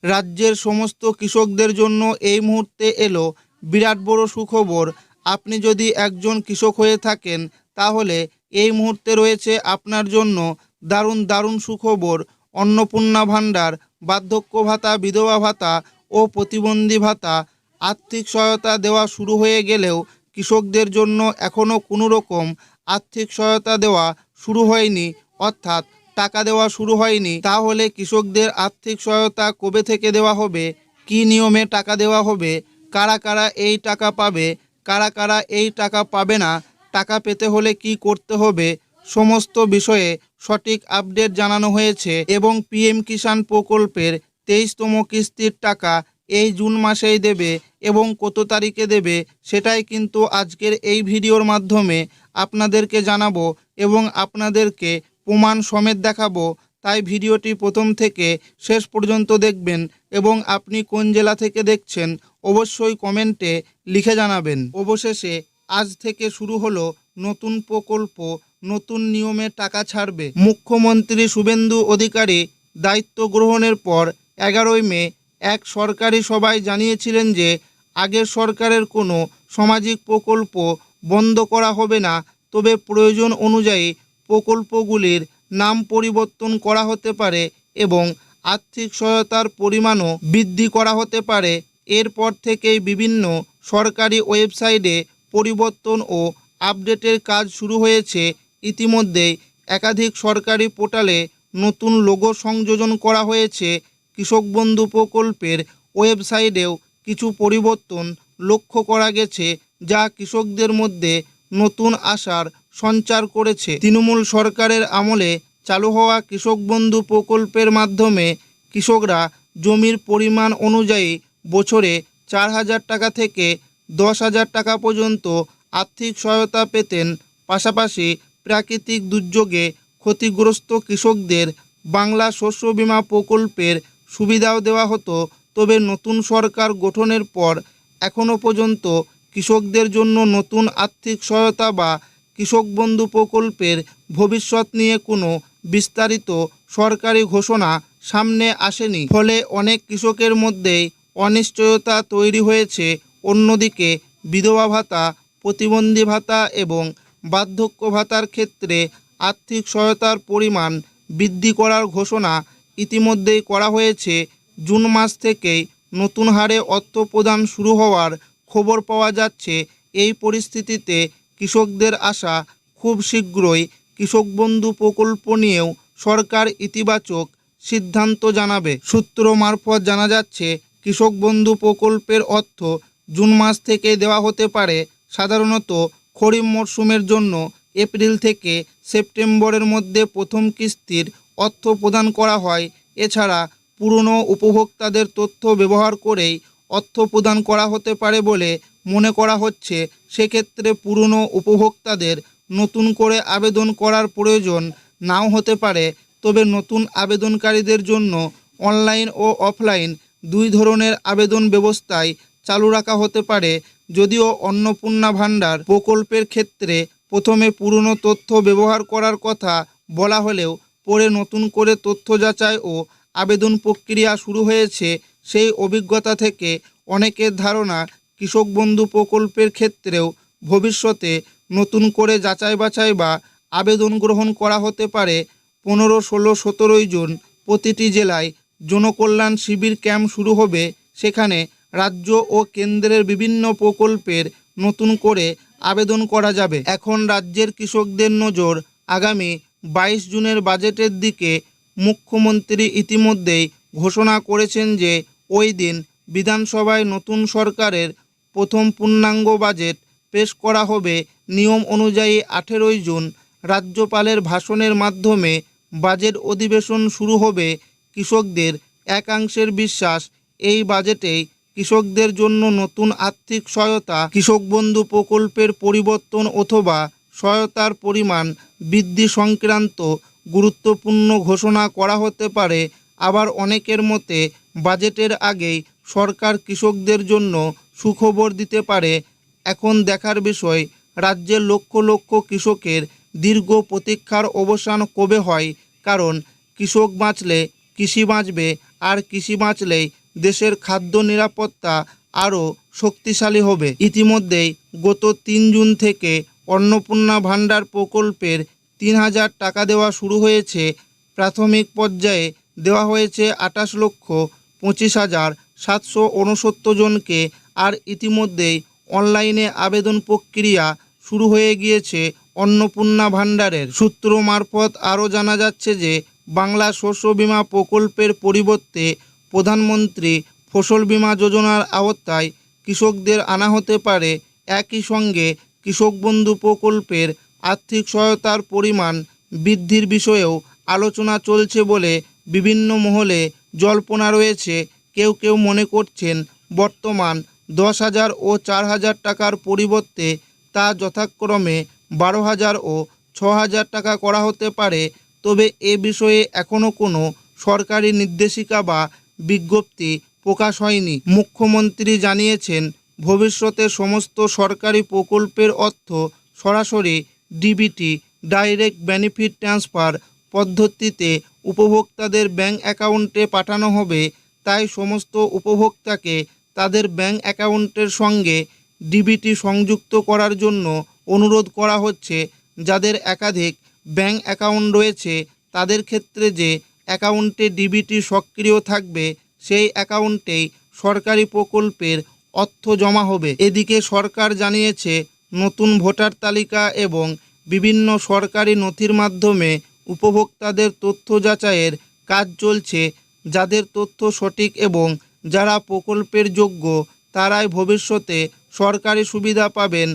রাজ্যের সমস্ত কৃষকদের জন্য এই মুহূর্তে এলো বিরাট বড় সুখবর। আপনি যদি একজন কৃষক হয়ে থাকেন তাহলে এই মুহূর্তে রয়েছে আপনার জন্য দারুণ দারুণ সুখবর। অন্নপূর্ণা ভাণ্ডার, বার্ধক্য ভাতা, বিধবা ভাতা ও প্রতিবন্ধী ভাতা আর্থিক সহায়তা দেওয়া শুরু হয়ে গেলেও কৃষকদের জন্য এখনও কোনো রকম আর্থিক সহায়তা দেওয়া শুরু হয়নি, অর্থাৎ টাকা দেওয়া শুরু হয়নি। তাহলে কৃষকদের আর্থিক সহায়তা কবে থেকে দেওয়া হবে, কী নিয়মে টাকা দেওয়া হবে, কারা কারা এই টাকা পাবে, কারা কারা এই টাকা পাবে না, টাকা পেতে হলে কি করতে হবে, সমস্ত বিষয়ে সঠিক আপডেট জানানো হয়েছে। এবং পিএম কিষাণ প্রকল্পের 23তম কিস্তির টাকা এই জুন মাসেই দেবে এবং কত তারিখে দেবে সেটাই কিন্তু আজকের এই ভিডিওর মাধ্যমে আপনাদেরকে জানাবো এবং আপনাদেরকে প্রমাণ সমেত দেখাবো। তাই ভিডিওটি প্রথম থেকে শেষ পর্যন্ত দেখবেন এবং আপনি কোন জেলা থেকে দেখছেন অবশ্যই কমেন্টে লিখে জানাবেন। অবশেষে আজ থেকে শুরু হলো নতুন প্রকল্প, নতুন নিয়মে টাকা ছাড়বে। মুখ্যমন্ত্রী শুভেন্দু অধিকারী দায়িত্ব গ্রহণের পর 11ই মে এক সরকারি সভায় জানিয়েছিলেন যে আগের সরকারের কোনো সামাজিক প্রকল্প বন্ধ করা হবে না, তবে প্রয়োজন অনুযায়ী প্রকল্পগুলির নাম পরিবর্তন করা হতে পারে এবং আর্থিক সহায়তার পরিমাণও বৃদ্ধি করা হতে পারে। এরপর থেকেই বিভিন্ন সরকারি ওয়েবসাইটে পরিবর্তন ও আপডেটের কাজ শুরু হয়েছে। ইতিমধ্যেই একাধিক সরকারি পোর্টালে নতুন লোগো সংযোজন করা হয়েছে। কৃষক বন্ধু প্রকল্পের ওয়েবসাইটেও কিছু পরিবর্তন লক্ষ্য করা গেছে, যা কৃষকদের মধ্যে নতুন আশার সঞ্চার করেছে। তৃণমূল সরকারের আমলে চালু হওয়া কৃষক বন্ধু প্রকল্পের মাধ্যমে কৃষকরা জমির পরিমাণ অনুযায়ী বছরে 4,000 টাকা থেকে 10,000 টাকা পর্যন্ত আর্থিক সহায়তা পেতেন। পাশাপাশি প্রাকৃতিক দুর্যোগে ক্ষতিগ্রস্ত কৃষকদের বাংলা শস্য বীমা প্রকল্পের সুবিধাও দেওয়া হতো। তবে নতুন সরকার গঠনের পর এখনও পর্যন্ত কৃষকদের জন্য নতুন আর্থিক সহায়তা বা কৃষক বন্ধু প্রকল্পের ভবিষ্যৎ নিয়ে কোনো বিস্তারিত সরকারি ঘোষণা সামনে আসেনি। ফলে অনেক কৃষকের মধ্যেই অনিশ্চয়তা তৈরি হয়েছে। অন্যদিকে বিধবা ভাতা, প্রতিবন্ধী ভাতা এবং বার্ধক্য ভাতার ক্ষেত্রে আর্থিক সহায়তার পরিমাণ বৃদ্ধি করার ঘোষণা ইতিমধ্যেই করা হয়েছে। জুন মাস থেকেই নতুন হারে অর্থ প্রদান শুরু হওয়ার খবর পাওয়া যাচ্ছে। এই পরিস্থিতিতে কৃষকদের আশা খুব শীঘ্রই কৃষক বন্ধু প্রকল্প নিয়েও সরকার ইতিবাচক সিদ্ধান্ত জানাবে। সূত্র মারফত জানা যাচ্ছে কৃষক বন্ধু প্রকল্পের অর্থ জুন মাস থেকে দেওয়া হতে পারে। সাধারণত খরিফ মরশুমের জন্য এপ্রিল থেকে সেপ্টেম্বরের মধ্যে প্রথম কিস্তির অর্থ প্রদান করা হয়। এছাড়া পুরনো উপভোক্তাদের তথ্য ব্যবহার করেই অর্থ প্রদান করা হতে পারে বলে মনে করা হচ্ছে। সেক্ষেত্রে পুরনো উপভোক্তাদের নতুন করে আবেদন করার প্রয়োজন নাও হতে পারে। তবে নতুন আবেদনকারীদের জন্য অনলাইন ও অফলাইন দুই ধরনের আবেদন ব্যবস্থায় চালু রাখা হতে পারে। যদিও অন্নপূর্ণা ভাণ্ডার প্রকল্পের ক্ষেত্রে প্রথমে পুরনো তথ্য ব্যবহার করার কথা বলা হলেও পরে নতুন করে তথ্য যাচাই ও আবেদন প্রক্রিয়া শুরু হয়েছে। সেই অভিজ্ঞতা থেকে অনেকের ধারণা কৃষক বন্ধু প্রকল্পের ক্ষেত্রেও ভবিষ্যতে নতুন করে যাচাই বাছাই বা আবেদন গ্রহণ করা হতে পারে। 15, 16, 17 জুন প্রতিটি জেলায় জনকল্যাণ শিবির ক্যাম্প শুরু হবে। সেখানে রাজ্য ও কেন্দ্রের বিভিন্ন প্রকল্পের নতুন করে আবেদন করা যাবে। এখন রাজ্যের কৃষকদের নজর আগামী 22 জুনের বাজেটের দিকে। মুখ্যমন্ত্রী ইতিমধ্যেই ঘোষণা করেছেন যে ওই দিন বিধানসভায় নতুন সরকারের প্রথম পূর্ণাঙ্গ বাজেট পেশ করা হবে। নিয়ম অনুযায়ী 18ই জুন রাজ্যপালের ভাষণের মাধ্যমে বাজেট অধিবেশন শুরু হবে। কৃষকদের একাংশের বিশ্বাস এই বাজেটেই কৃষকদের জন্য নতুন আর্থিক সহায়তা, কৃষক বন্ধু প্রকল্পের পরিবর্তন অথবা সহায়তার পরিমাণ বৃদ্ধি সংক্রান্ত গুরুত্বপূর্ণ ঘোষণা করা হতে পারে। আবার অনেকের মতে বাজেটের আগেই সরকার কৃষকদের জন্য সুখবর দিতে পারে। এখন দেখার বিষয় রাজ্যের লক্ষ লক্ষ কৃষকের দীর্ঘ প্রতীক্ষার অবসান কবে হয়। কারণ কৃষক বাঁচলে কৃষি বাঁচবে, আর কৃষি বাঁচলেই দেশের খাদ্য নিরাপত্তা আরও শক্তিশালী হবে। ইতিমধ্যেই গত 3 জুন থেকে অন্নপূর্ণা ভাণ্ডার প্রকল্পের 3000 টাকা দেওয়া শুরু হয়েছে। প্রাথমিক পর্যায়ে দেওয়া হয়েছে 28,25,769 জনকে। আর ইতিমধ্যেই অনলাইনে আবেদন প্রক্রিয়া শুরু হয়ে গিয়েছে অন্নপূর্ণা ভাণ্ডারের। সূত্র মারফত আরও জানা যাচ্ছে যে বাংলা শস্য বীমা প্রকল্পের পরিবর্তে প্রধানমন্ত্রী ফসল বীমা যোজনার আওতায় কৃষকদের আনা হতে পারে। একই সঙ্গে কৃষক বন্ধু প্রকল্পের আর্থিক সহায়তার পরিমাণ বৃদ্ধির বিষয়েও আলোচনা চলছে বলে বিভিন্ন মহলে জল্পনা রয়েছে। কেউ কেউ মনে করছেন বর্তমান 10,000 ও 4,000 টাকার পরিবর্তে তা যথাক্রমে 12,000 ও 6,000 টাকা করা হতে পারে। তবে এ বিষয়ে এখনও কোনো সরকারি নির্দেশিকা বা বিজ্ঞপ্তি প্রকাশ হয়নি। মুখ্যমন্ত্রী জানিয়েছেন, ভবিষ্যতে সমস্ত সরকারি প্রকল্পের অর্থ সরাসরি ডিবিটি ডাইরেক্ট বেনিফিট ট্রান্সফার পদ্ধতিতে উপভোক্তাদের ব্যাংক অ্যাকাউন্টে পাঠানো হবে। তাই সমস্ত উপভোক্তাকে তাদের ব্যাংক অ্যাকাউন্টের সঙ্গে ডিবিটি সংযুক্ত করার জন্য অনুরোধ করা হচ্ছে। যাদের একাধিক ব্যাংক অ্যাকাউন্ট রয়েছে তাদের ক্ষেত্রে যে অ্যাকাউন্টে ডিবিটি সক্রিয় থাকবে সেই অ্যাকাউন্টেই সরকারি প্রকল্পের অর্থ জমা হবে। এদিকে সরকার জানিয়েছে, নতুন ভোটার তালিকা এবং বিভিন্ন সরকারি নথির মাধ্যমে উপভোক্তাদের তথ্য যাচাইয়ের কাজ চলছে। যাদের তথ্য সঠিক এবং যারা প্রকল্পের যোগ্য তারাই ভবিষ্যতে সরকারি সুবিধা পাবেন।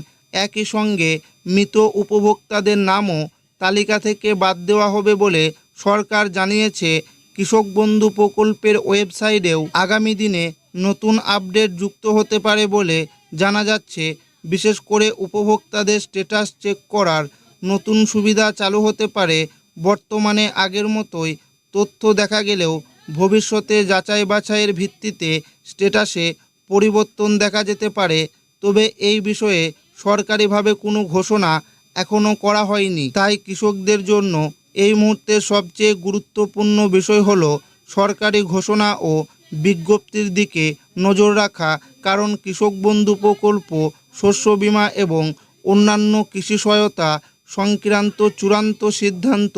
একই সঙ্গে মৃত উপভোক্তাদের নামও তালিকা থেকে বাদ দেওয়া হবে বলে সরকার জানিয়েছে। কৃষক বন্ধু প্রকল্পের ওয়েবসাইটেও আগামী দিনে নতুন আপডেট যুক্ত হতে পারে বলে জানা যাচ্ছে। বিশেষ করে উপভোক্তাদের স্ট্যাটাস চেক করার নতুন সুবিধা চালু হতে পারে। বর্তমানে আগের মতোই তথ্য দেখা গেলেও ভবিষ্যতে যাচাই বাছাইয়ের ভিত্তিতে স্ট্যাটাসে পরিবর্তন দেখা যেতে পারে। তবে এই বিষয়ে সরকারিভাবে কোনো ঘোষণা এখনও করা হয়নি। তাই কৃষকদের জন্য এই মুহূর্তে সবচেয়ে গুরুত্বপূর্ণ বিষয় হলো সরকারি ঘোষণা ও বিজ্ঞপ্তির দিকে নজর রাখা। কারণ কৃষক বন্ধু প্রকল্প, শস্য বীমা এবং অন্যান্য কৃষি সহায়তা সংক্রান্ত চূড়ান্ত সিদ্ধান্ত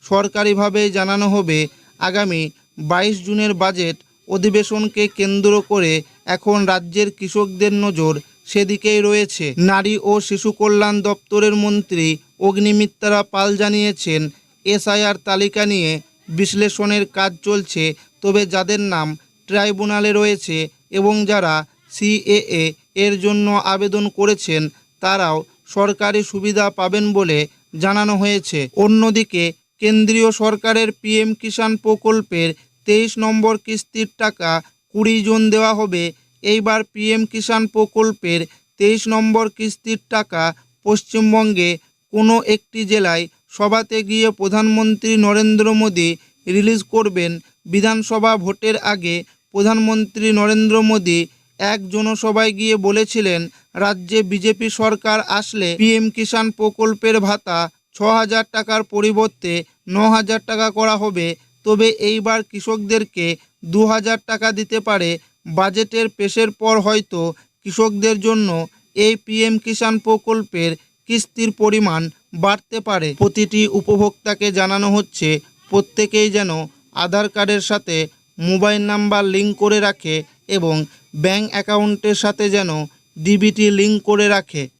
সরকারিভাবে জানানো হবে। আগামী 22 জুনের বাজেট অধিবেশনকে কেন্দ্র করে এখন রাজ্যের কৃষকদের নজর সেদিকেই রয়েছে। নারী ও শিশু কল্যাণ দপ্তরের মন্ত্রী অগ্নিমিত্রা পাল জানিয়েছেন, এসআইআর তালিকা নিয়ে বিশ্লেষণের কাজ চলছে। তবে যাদের নাম ট্রাইব্যুনালে রয়েছে এবং যারা সিএএ এর জন্য আবেদন করেছেন তারাও সরকারি সুবিধা পাবেন বলে জানানো হয়েছে। অন্যদিকে কেন্দ্রীয় সরকারের পিএম কিষাণ প্রকল্পের 23 নম্বর কিস্তির টাকা 20 জন দেওয়া হবে। এইবার পিএম কিষাণ প্রকল্পের 23 নম্বর কিস্তির টাকা পশ্চিমবঙ্গে কোনো একটি জেলায় সভাতে গিয়ে প্রধানমন্ত্রী নরেন্দ্র মোদী রিলিজ করবেন। বিধানসভা ভোটের আগে প্রধানমন্ত্রী নরেন্দ্র মোদী এক জনসভায় গিয়ে বলেছিলেন, রাজ্যে বিজেপি সরকার আসলে পিএম কিষাণ প্রকল্পের ভাতা 6,000 টাকার পরিবর্তে 9,000 টাকা করা হবে। তবে এইবার কৃষকদেরকে 2,000 টাকা দিতে পারে। বাজেটের পেশের পর হয়তো কৃষকদের জন্য এই পিএম কিষাণ প্রকল্পের কিস্তির পরিমাণ বাড়তে পারে। প্রতিটি উপভোক্তাকে জানানো হচ্ছে প্রত্যেকেই যেন আধার কার্ডের সাথে মোবাইল নাম্বার লিঙ্ক করে রাখে এবং ব্যাংক অ্যাকাউন্টের সাথে যেন ডিবিটি লিঙ্ক করে রাখে।